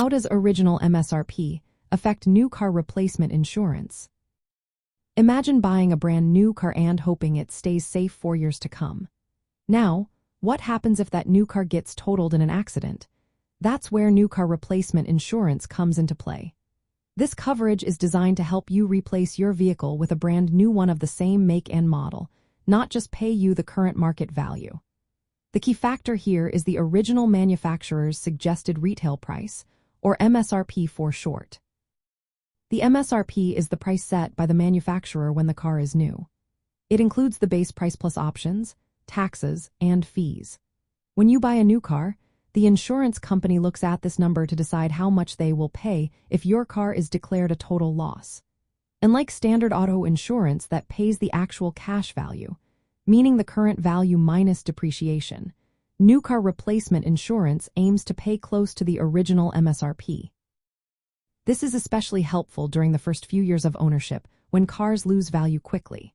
How does original MSRP affect new car replacement insurance? Imagine buying a brand new car and hoping it stays safe for years to come. Now, what happens if that new car gets totaled in an accident? That's where new car replacement insurance comes into play. This coverage is designed to help you replace your vehicle with a brand new one of the same make and model, not just pay you the current market value. The key factor here is the original manufacturer's suggested retail price, or MSRP for short. The MSRP is the price set by the manufacturer when the car is new. It includes the base price plus options, taxes, and fees. When you buy a new car, the insurance company looks at this number to decide how much they will pay if your car is declared a total loss. Unlike standard auto insurance that pays the actual cash value, meaning the current value minus depreciation, new car replacement insurance aims to pay close to the original MSRP. This is especially helpful during the first few years of ownership when cars lose value quickly.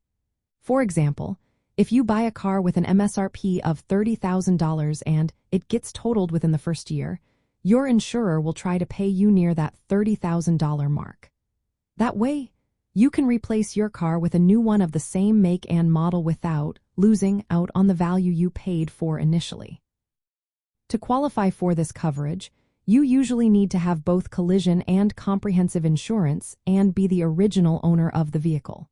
For example, if you buy a car with an MSRP of $30,000 and it gets totaled within the first year, your insurer will try to pay you near that $30,000 mark. That way, you can replace your car with a new one of the same make and model without losing out on the value you paid for initially. To qualify for this coverage, you usually need to have both collision and comprehensive insurance and be the original owner of the vehicle.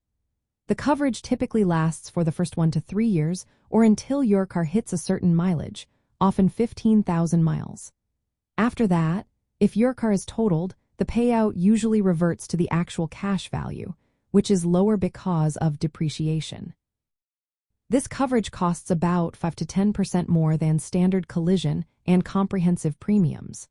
The coverage typically lasts for the first 1 to 3 years or until your car hits a certain mileage, often 15,000 miles. After that, if your car is totaled, the payout usually reverts to the actual cash value, which is lower because of depreciation. This coverage costs about 5 to 10% more than standard collision and comprehensive premiums.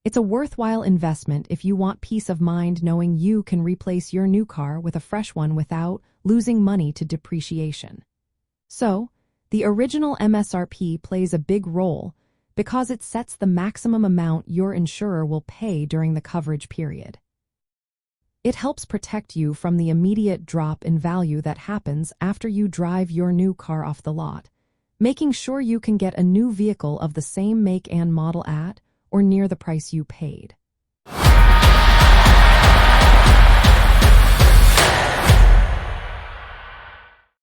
It's a worthwhile investment if you want peace of mind knowing you can replace your new car with a fresh one without losing money to depreciation. So, the original MSRP plays a big role because it sets the maximum amount your insurer will pay during the coverage period. It helps protect you from the immediate drop in value that happens after you drive your new car off the lot, making sure you can get a new vehicle of the same make and model at or near the price you paid.